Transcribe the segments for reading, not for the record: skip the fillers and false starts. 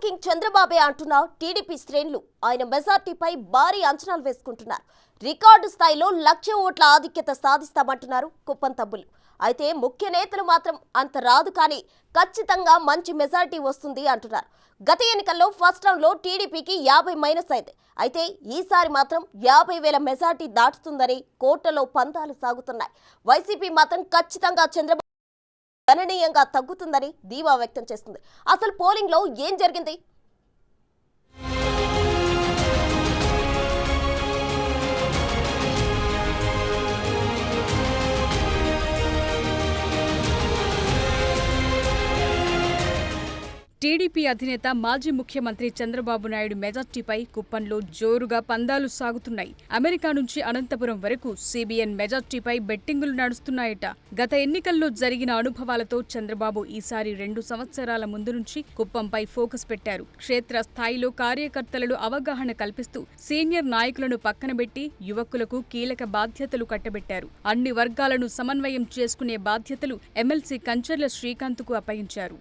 King చంద్రబాబే అంటున్న TDP శ్రేణులు ఆయన మెజార్టీపై భారీ అంచనాలు వేసుకుంటున్నారు. రికార్డు స్థాయిలో 1,00,000 ఓట్ల ఆధిక్యత సాధిస్తామంటున్నారు కుప్పం తబ్బులు. అయితే ముఖ్య నేతలు మాత్రం అంత రాదు, కానీ ఖచ్చితంగా మంచి మెజార్టీ వస్తుంది అంటున్నారు. గత ఎన్నికల్లో ఫస్ట్ రౌండ్లో టీడీపీకి 50 మైనస్ అయింది. అయితే ఈసారి మాత్రం 50,000 మెజార్టీ దాటుతుందని కోర్టులో పందాలు సాగుతున్నాయి. వైసీపీ మాత్రం ఖచ్చితంగా చంద్రబాబు గణనీయంగా తగ్గుతుందని ధీమా వ్యక్తం చేస్తుంది. అసలు పోలింగ్ లో ఏం జరిగింది? టీడీపీ అధినేత మాజీ ముఖ్యమంత్రి చంద్రబాబు నాయుడు మెజార్టీపై కుప్పంలో జోరుగా పందాలు సాగుతున్నాయి. అమెరికా నుంచి అనంతపురం వరకు సిబిఎన్ మెజార్టీపై బెట్టింగులు నడుస్తున్నాయట. గత ఎన్నికల్లో జరిగిన అనుభవాలతో చంద్రబాబు ఈసారి 2 సంవత్సరాల ముందు నుంచి కుప్పంపై ఫోకస్ పెట్టారు. క్షేత్ర స్థాయిలో కార్యకర్తలను అవగాహన కల్పిస్తూ సీనియర్ నాయకులను పక్కనబెట్టి యువకులకు కీలక బాధ్యతలు కట్టబెట్టారు. అన్ని వర్గాలను సమన్వయం చేసుకునే బాధ్యతలు ఎమ్మెల్సీ కంచర్ల శ్రీకాంత్కు అప్పగించారు.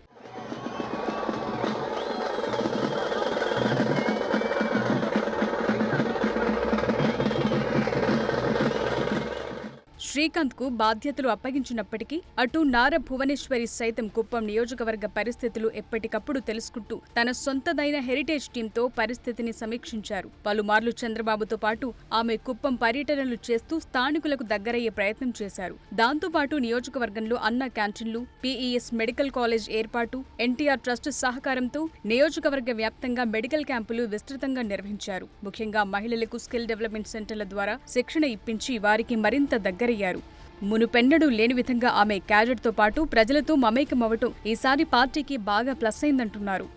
శ్రీకాంత్కు బాధ్యతలు అప్పగించినప్పటికీ అటు నార భువనేశ్వరి సైతం కుప్పం నియోజకవర్గ పరిస్థితులు ఎప్పటికప్పుడు తెలుసుకుంటూ తన సొంతదైన హెరిటేజ్ టీంతో పరిస్థితిని సమీక్షించారు. పలుమార్లు చంద్రబాబుతో పాటు ఆమె కుప్పం పర్యటనలు చేస్తూ స్థానికులకు దగ్గరయ్యే ప్రయత్నం చేశారు. దాంతోపాటు నియోజకవర్గంలో అన్న క్యాంటీన్లు, పీఈఎస్ మెడికల్ కాలేజ్ ఏర్పాటు, ఎన్టీఆర్ ట్రస్ట్ సహకారంతో నియోజకవర్గ వ్యాప్తంగా మెడికల్ క్యాంపులు విస్తృతంగా నిర్వహించారు. ముఖ్యంగా మహిళలకు స్కిల్ డెవలప్మెంట్ సెంటర్ల ద్వారా శిక్షణ ఇప్పించి వారికి మరింత దగ్గరయ్యారు. మునుపెన్నడూ లేని విధంగా ఆమె క్యాడర్తో పాటు ప్రజలతో మమేకమవటం ఈసారి పార్టీకి బాగా ప్లస్ అయిందంటున్నారు.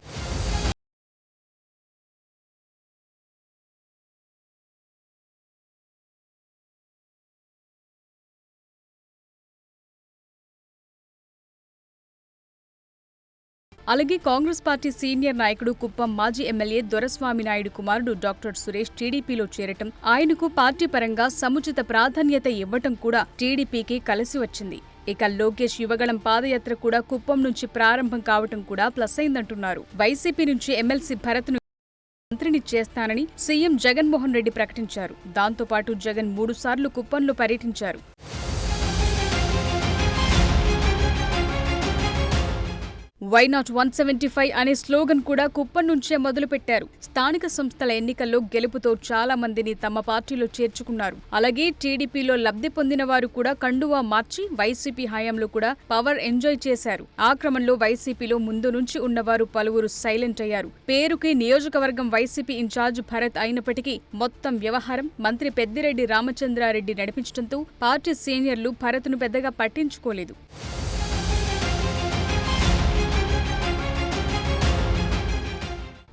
అలాగే కాంగ్రెస్ పార్టీ సీనియర్ నాయకుడు కుప్పం మాజీ ఎమ్మెల్యే దొరస్వామి నాయుడు కుమారుడు డాక్టర్ సురేష్ టీడీపీలో చేరటం, ఆయనకు పార్టీ పరంగా సముచిత ప్రాధాన్యత ఇవ్వటం కూడా టీడీపీకి కలిసి వచ్చింది. ఇక లోకేష్ యువగళం పాదయాత్ర కూడా కుప్పం నుంచి ప్రారంభం కావటం కూడా ప్లస్ అయిందంటున్నారు. వైసీపీ నుంచి ఎమ్మెల్సీ భరత్ను మంత్రిని చేస్తానని సీఎం జగన్మోహన్ రెడ్డి ప్రకటించారు. దాంతోపాటు జగన్ 3 సార్లు కుప్పంలో పర్యటించారు. వై నాట్ 175 అనే స్లోగన్ కూడా కుప్పం నుంచే మొదలుపెట్టారు. స్థానిక సంస్థల ఎన్నికల్లో గెలుపుతో చాలా మందిని తమ పార్టీలో చేర్చుకున్నారు. అలాగే టీడీపీలో లబ్ధి పొందిన వారు కూడా కండువా మార్చి వైసీపీ హయాంలో కూడా పవర్ ఎంజాయ్ చేశారు. ఆ క్రమంలో వైసీపీలో ముందు నుంచి ఉన్నవారు పలువురు సైలెంట్ అయ్యారు. పేరుకి నియోజకవర్గం వైసీపీ ఇన్ఛార్జ్ భరత్ అయినప్పటికీ మొత్తం వ్యవహారం మంత్రి పెద్దిరెడ్డి రామచంద్రారెడ్డి నడిపించడంతో పార్టీ సీనియర్లు భరత్ను పెద్దగా పట్టించుకోలేదు.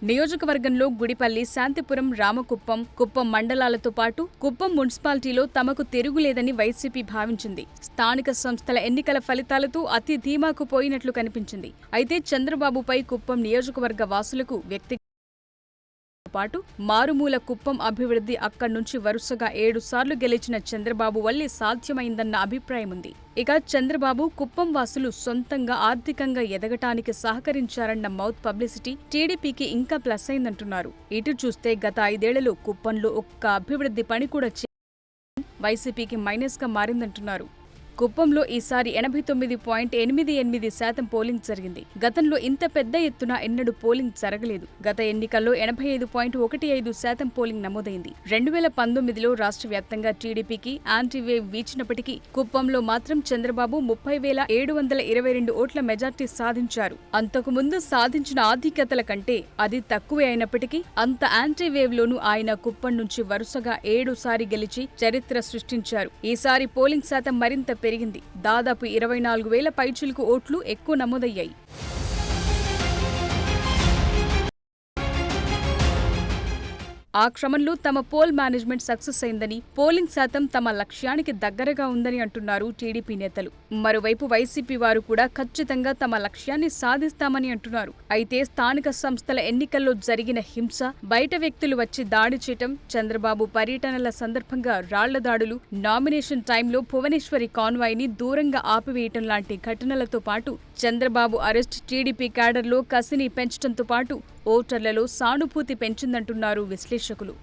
నియోజకవర్గంలో గుడిపల్లి, శాంతిపురం, రామకుప్పం, కుప్పం మండలాలతో పాటు కుప్పం మున్సిపాలిటీలో తమకు తిరుగులేదని వైసీపీ భావించింది. స్థానిక సంస్థల ఎన్నికల ఫలితాలతో అతి ధీమాకు పోయినట్లు కనిపించింది. అయితే చంద్రబాబుపై కుప్పం నియోజకవర్గ వాసులకు వ్యక్తిగత పాటు మారుమూల కుప్పం అభివృద్ధి అక్కడి నుంచి వరుసగా 7 సార్లు గెలిచిన చంద్రబాబు వల్లే సాధ్యమైందన్న అభిప్రాయముంది. ఇక చంద్రబాబు కుప్పం వాసులు సొంతంగా ఆర్థికంగా ఎదగటానికి సహకరించారన్న మౌత్ పబ్లిసిటీ టీడీపీకి ఇంకా ప్లస్ అయిందంటున్నారు. ఇటు చూస్తే గత 5 ఏళ్లలో కుప్పంలో ఒక్క అభివృద్ధి పని కూడా వైసీపీకి మైనస్గా మారిందంటున్నారు. కుప్పంలో ఈసారి 89.88% పోలింగ్ జరిగింది. గతంలో ఇంత పెద్ద ఎత్తున ఎన్నడూ పోలింగ్ జరగలేదు. గత ఎన్నికల్లో 85.15% పోలింగ్ నమోదైంది. 2019లో రాష్ట్ర వ్యాప్తంగా టీడీపీకి యాంటీ వేవ్ వీచినప్పటికీ కుప్పంలో మాత్రం చంద్రబాబు 30,722 ఓట్ల మెజార్టీ సాధించారు. అంతకు ముందు సాధించిన ఆధిక్యతల కంటే అది తక్కువే అయినప్పటికీ అంత యాంటీ వేవ్ లోనూ ఆయన కుప్పం నుంచి వరుసగా 7 సారి గెలిచి చరిత్ర సృష్టించారు. ఈసారి పోలింగ్ శాతం మరింత పెరిగింది. దాదాపు 24,000 పైచిలుకు ఓట్లు ఎక్కువ నమోదయ్యాయి. ఆ క్రమంలో తమ పోల్ మేనేజ్మెంట్ సక్సెస్ అయిందని, పోలింగ్ శాతం తమ లక్ష్యానికి దగ్గరగా ఉందని అంటున్నారు టీడీపీ నేతలు. మరోవైపు వైసీపీ వారు కూడా ఖచ్చితంగా తమ లక్ష్యాన్ని సాధిస్తామని అంటున్నారు. అయితే స్థానిక సంస్థల ఎన్నికల్లో జరిగిన హింస, బయట వ్యక్తులు వచ్చి దాడి చేయటం, చంద్రబాబు పర్యటనల సందర్భంగా రాళ్ల దాడులు, నామినేషన్ టైంలో భువనేశ్వరి కాన్వాయ్ని దూరంగా ఆపివేయటం లాంటి ఘటనలతో పాటు చంద్రబాబు అరెస్ట్ టీడీపీ క్యాడర్లో కసిని పెంచడంతో పాటు ఓటర్లలో సానుభూతి పెంచిందంటున్నారు విశ్లేషకులు.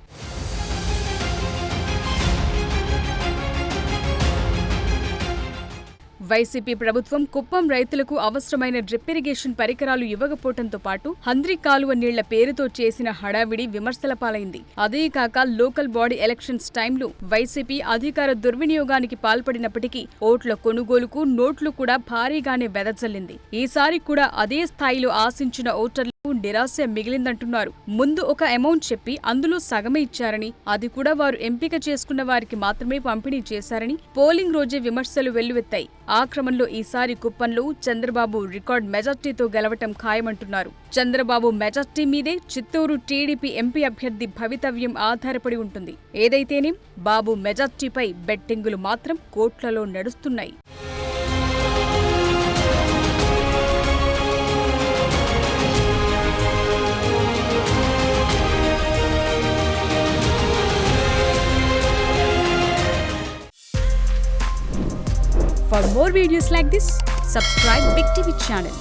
వైసీపీ ప్రభుత్వం కుప్పం రైతులకు అవసరమైన డ్రిప్ ఇరిగేషన్ పరికరాలు ఇవ్వకపోవడంతో పాటు హంద్రీ కాలువ నీళ్ల పేరుతో చేసిన హడావిడి విమర్శల పాలైంది. అదే కాక లోకల్ బాడీ ఎలక్షన్స్ టైంలో వైసీపీ అధికార దుర్వినియోగానికి పాల్పడినప్పటికీ ఓట్ల కొనుగోలుకు నోట్లు కూడా భారీగానే వెదజల్లింది. ఈసారి కూడా అదే స్థాయిలో ఆశించిన ఓటర్లు నిరాశ మిగిలిందంటున్నారు. ముందు ఒక అమౌంట్ చెప్పి అందులో సగమే ఇచ్చారని, అది కూడా వారు ఎంపిక చేసుకున్న వారికి మాత్రమే పంపిణీ చేశారని పోలింగ్ రోజే విమర్శలు వెల్లువెత్తాయి. ఆ క్రమంలో ఈసారి కుప్పంలో చంద్రబాబు రికార్డ్ మెజార్టీతో గెలవటం ఖాయమంటున్నారు. చంద్రబాబు మెజార్టీ మీదే చిత్తూరు టీడీపీ ఎంపీ అభ్యర్థి భవితవ్యం ఆధారపడి ఉంటుంది. ఏదైతేనేం బాబు మెజార్టీపై బెట్టింగులు మాత్రం కోట్లలో నడుస్తున్నాయి. For more videos like this, subscribe Big TV channel.